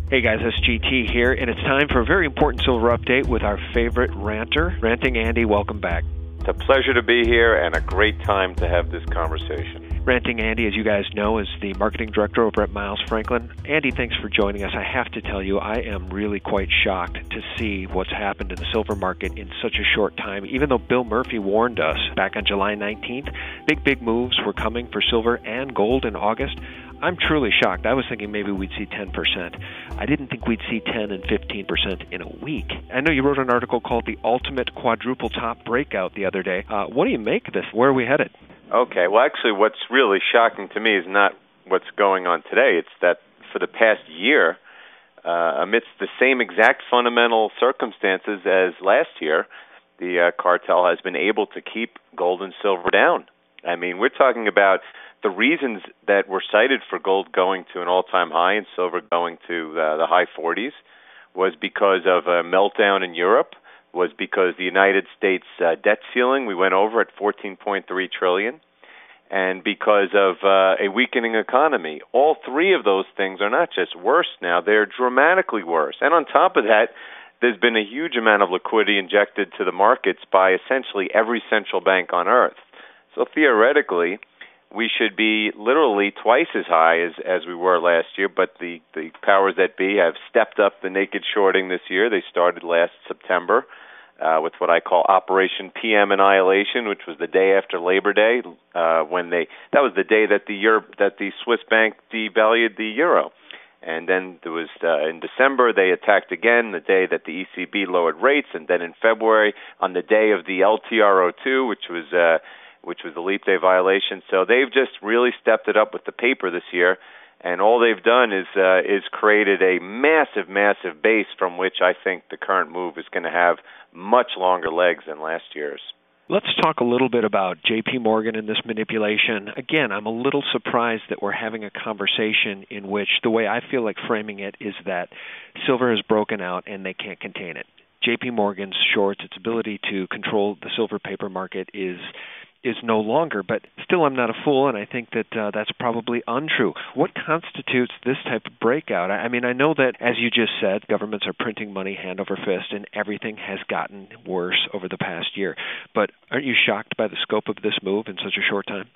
Hey guys, it's GT here, and it's time for a very important silver update with our favorite ranter, Ranting Andy. Welcome back. It's a pleasure to be here and a great time to have this conversation. Ranting Andy, as you guys know, is the marketing director over at Miles Franklin. Andy, thanks for joining us. I have to tell you, I am really quite shocked to see what's happened in the silver market in such a short time. Even though Bill Murphy warned us back on July 19th, big moves were coming for silver and gold in August. I'm truly shocked. I was thinking maybe we'd see 10%. I didn't think we'd see 10 and 15% in a week. I know you wrote an article called The Ultimate Quadruple Top Breakout the other day. What do you make of this? Where are we headed? Okay, well, actually, what's really shocking to me is not what's going on today. It's that for the past year, amidst the same exact fundamental circumstances as last year, the cartel has been able to keep gold and silver down. I mean, we're talking about the reasons that were cited for gold going to an all-time high and silver going to the high 40s was because of a meltdown in Europe, was because the United States debt ceiling we went over at $14.3 trillion, and because of a weakening economy. All three of those things are not just worse now, they're dramatically worse. And on top of that, there's been a huge amount of liquidity injected to the markets by essentially every central bank on earth. So theoretically, we should be literally twice as high as we were last year, but the powers that be have stepped up the naked shorting this year. They started last September with what I call Operation PM Annihilation, which was the day after Labor Day, that was the day that the Swiss bank devalued the euro. And then there was in December they attacked again, the day that the ECB lowered rates, and then in February on the day of the LTRO2, which was the leap day violation. So they've just really stepped it up with the paper this year, and all they've done is created a massive base from which I think the current move is going to have much longer legs than last year's. Let's talk a little bit about J.P. Morgan and this manipulation. Again, I'm a little surprised that we're having a conversation in which the way I feel like framing it is that silver has broken out and they can't contain it. J.P. Morgan's shorts, its ability to control the silver paper market is no longer, but still I'm not a fool, and I think that that's probably untrue. What constitutes this type of breakout? I mean, I know that, as you just said, governments are printing money hand over fist, and everything has gotten worse over the past year. But aren't you shocked by the scope of this move in such a short time?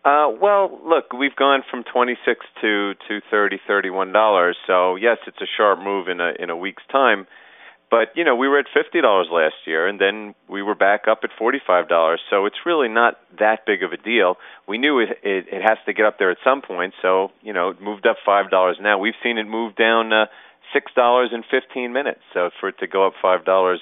Well, look, we've gone from $26 to $30, $31. So yes, it's a sharp move in a week's time. But, you know, we were at $50 last year, and then we were back up at $45. So it's really not that big of a deal. We knew it has to get up there at some point, so, you know, it moved up $5 now. We've seen it move down $6 in 15 minutes. So for it to go up $5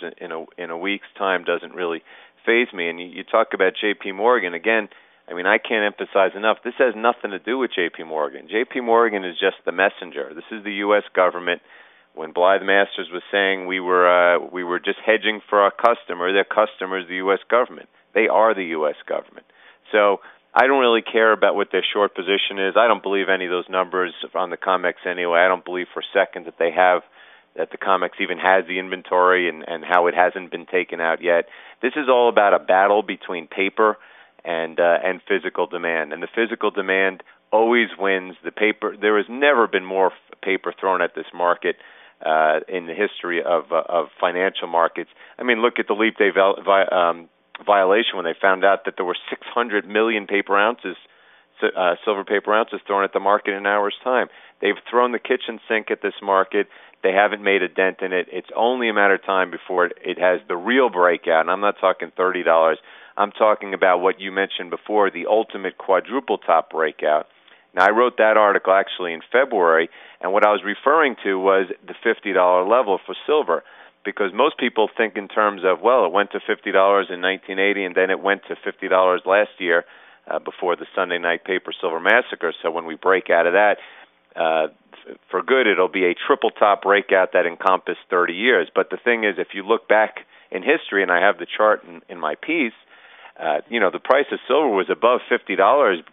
in a week's time doesn't really faze me. And you talk about J.P. Morgan, again, I mean, I can't emphasize enough, this has nothing to do with J.P. Morgan. J.P. Morgan is just the messenger. This is the U.S. government. When Blythe Masters was saying we were just hedging for our customer, their customer is the U.S. government. They are the U.S. government. So I don't really care about what their short position is. I don't believe any of those numbers on the COMEX anyway. I don't believe for a second that the COMEX even has the inventory and how it hasn't been taken out yet. This is all about a battle between paper and physical demand. And the physical demand always wins. The paper, there has never been more paper thrown at this market in the history of financial markets. I mean, look at the leap day violation when they found out that there were 600 million silver paper ounces thrown at the market in an hour's time. They've thrown the kitchen sink at this market. They haven't made a dent in it. It's only a matter of time before it has the real breakout. And I'm not talking $30. I'm talking about what you mentioned before, the ultimate quadruple top breakout. Now, I wrote that article actually in February, and what I was referring to was the $50 level for silver, because most people think in terms of, well, it went to $50 in 1980, and then it went to $50 last year before the Sunday night paper silver massacre. So when we break out of that, for good, it'll be a triple top breakout that encompassed 30 years. But the thing is, if you look back in history, and I have the chart in my piece, the price of silver was above $50,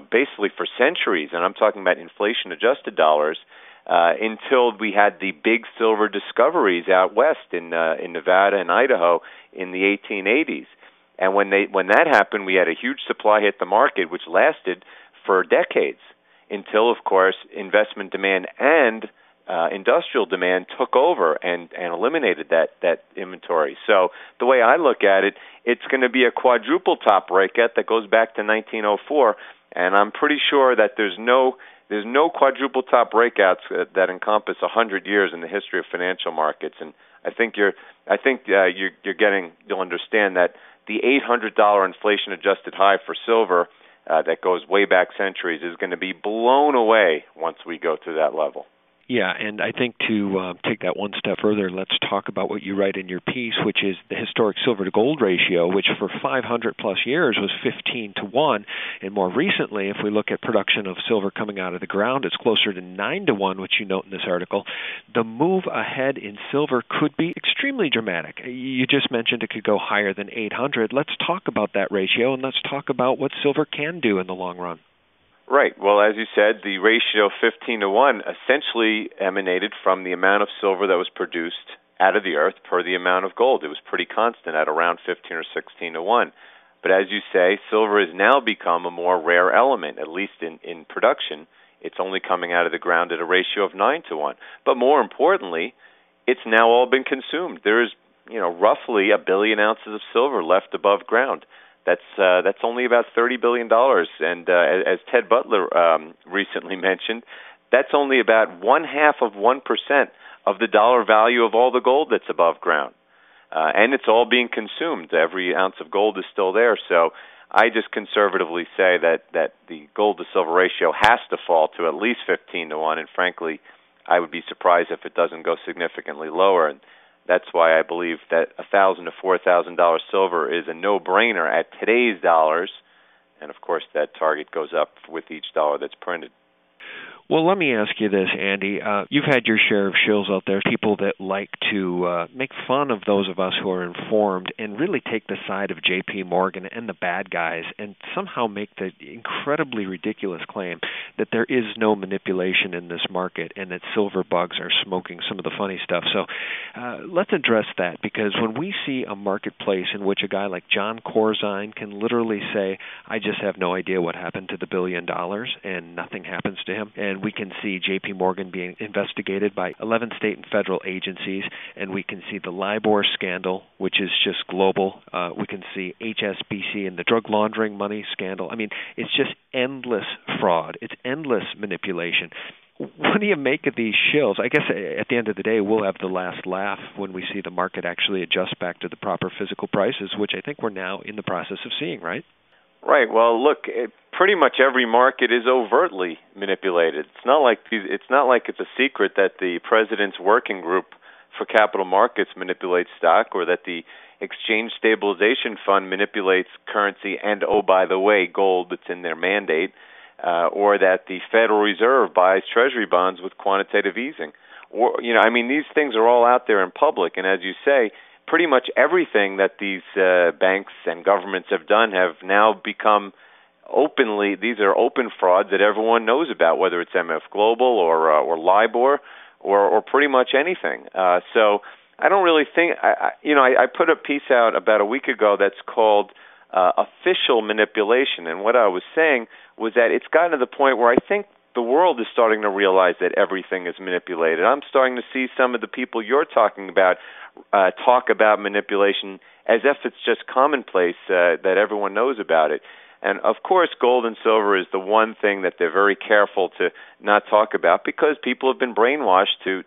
basically for centuries, and I'm talking about inflation-adjusted dollars, until we had the big silver discoveries out west in Nevada and Idaho in the 1880s. And when that happened, we had a huge supply hit the market, which lasted for decades, until, of course, investment demand and industrial demand took over and eliminated that inventory. So the way I look at it, it's going to be a quadruple top breakout that goes back to 1904, and I'm pretty sure that there's no quadruple top breakouts that encompass 100 years in the history of financial markets. And you'll understand that the $800 inflation-adjusted high for silver that goes way back centuries is going to be blown away once we go to that level. Yeah, and I think to take that one step further, let's talk about what you write in your piece, which is the historic silver-to-gold ratio, which for 500-plus years was 15 to 1. And more recently, if we look at production of silver coming out of the ground, it's closer to 9 to 1, which you note in this article. The move ahead in silver could be extremely dramatic. You just mentioned it could go higher than 800. Let's talk about that ratio, and let's talk about what silver can do in the long run. Right. Well, as you said, the ratio 15 to 1 essentially emanated from the amount of silver that was produced out of the earth per the amount of gold. It was pretty constant at around 15 or 16 to 1. But as you say, silver has now become a more rare element, at least in production. It's only coming out of the ground at a ratio of 9 to 1. But more importantly, it's now all been consumed. There is, roughly 1 billion ounces of silver left above ground. That's only about $30 billion, and as Ted Butler recently mentioned, that's only about 0.5% of the dollar value of all the gold that's above ground, and it's all being consumed. Every ounce of gold is still there. So I just conservatively say that the gold to silver ratio has to fall to at least 15 to 1, and frankly, I would be surprised if it doesn't go significantly lower. And that's why I believe that $1,000 to $4,000 silver is a no-brainer at today's dollars, and of course that target goes up with each dollar that's printed. Well, let me ask you this, Andy. You've had your share of shills out there, people that like to make fun of those of us who are informed and really take the side of J.P. Morgan and the bad guys and somehow make the incredibly ridiculous claim that there is no manipulation in this market and that silver bugs are smoking some of the funny stuff. So let's address that, because when we see a marketplace in which a guy like John Corzine can literally say, I just have no idea what happened to the $1 billion, and nothing happens to him, and we can see J.P. Morgan being investigated by 11 state and federal agencies, and we can see the LIBOR scandal, which is just global. We can see HSBC and the drug laundering money scandal. I mean, it's just endless fraud. It's endless manipulation. What do you make of these shills? I guess at the end of the day, we'll have the last laugh when we see the market actually adjust back to the proper physical prices, which I think we're now in the process of seeing, right? Right. Well, look, pretty much every market is overtly manipulated. It's not like it's a secret that the president's working group for capital markets manipulates stock, or that the Exchange Stabilization Fund manipulates currency and, oh, by the way, gold that's in their mandate, or that the Federal Reserve buys Treasury bonds with quantitative easing. Or, these things are all out there in public, and as you say, pretty much everything that these banks and governments have done have now become these are open frauds that everyone knows about, whether it's MF Global or LIBOR or pretty much anything. So I don't really think, I put a piece out about a week ago that's called Official Manipulation, and what I was saying was that it's gotten to the point where I think the world is starting to realize that everything is manipulated. I'm starting to see some of the people you're talking about talk about manipulation as if it's just commonplace, that everyone knows about it. And of course, gold and silver is the one thing that they're very careful to not talk about, because people have been brainwashed to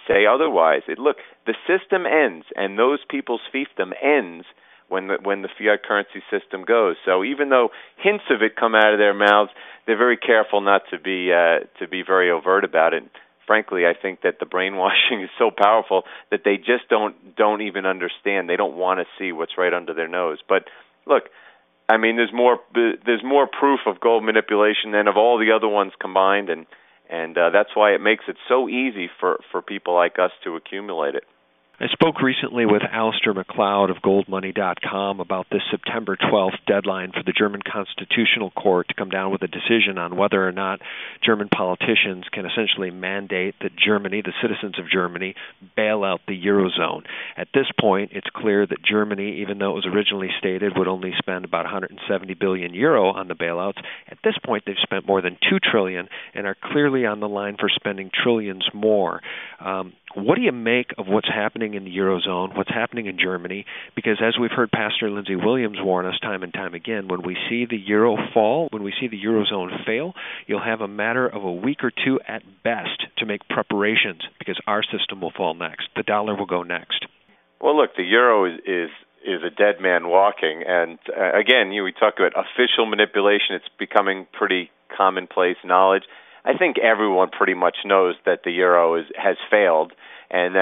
say otherwise. Look, the system ends, and those people's fiefdom ends when the fiat currency system goes. So even though hints of it come out of their mouths, they're very careful not to be very overt about it. Frankly, I think that the brainwashing is so powerful that they just don't even understand. They don't want to see what's right under their nose. But look, there's more proof of gold manipulation than of all the other ones combined, and that's why it makes it so easy for people like us to accumulate it. I spoke recently with Alistair McLeod of GoldMoney.com about this September 12th deadline for the German Constitutional Court to come down with a decision on whether or not German politicians can essentially mandate that Germany, the citizens of Germany, bail out the Eurozone. At this point, it's clear that Germany, even though it was originally stated would only spend about 170 billion euro on the bailouts, at this point they've spent more than 2 trillion and are clearly on the line for spending trillions more. What do you make of what's happening in the Eurozone, what's happening in Germany? Because as we've heard Pastor Lindsey Williams warn us time and time again, when we see the euro fall, when we see the Eurozone fail, you'll have a matter of a week or two at best to make preparations because our system will fall next. The dollar will go next. Well, look, the euro is a dead man walking. And again, we talk about official manipulation. It's becoming pretty commonplace knowledge. I think everyone pretty much knows that the euro has failed, and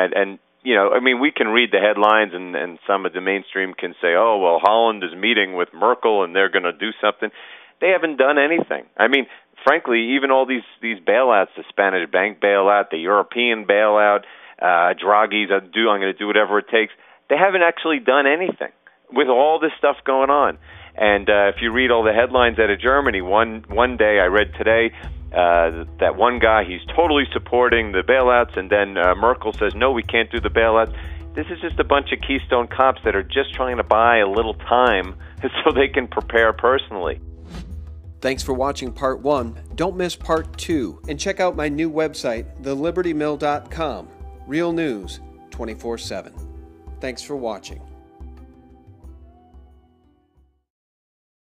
we can read the headlines, and some of the mainstream can say, oh, well, Holland is meeting with Merkel and they're going to do something. They haven't done anything. I mean, frankly, even all these bailouts, the Spanish bank bailout, the European bailout, Draghi's I'm going to do whatever it takes. They haven't actually done anything with all this stuff going on. And if you read all the headlines out of Germany, one day I read today, that one guy, he's totally supporting the bailouts, and then Merkel says, no, we can't do the bailouts. This is just a bunch of Keystone cops that are just trying to buy a little time so they can prepare personally. Thanks for watching Part 1. Don't miss Part 2, and check out my new website, thelibertymill.com. Real news, 24/7. Thanks for watching.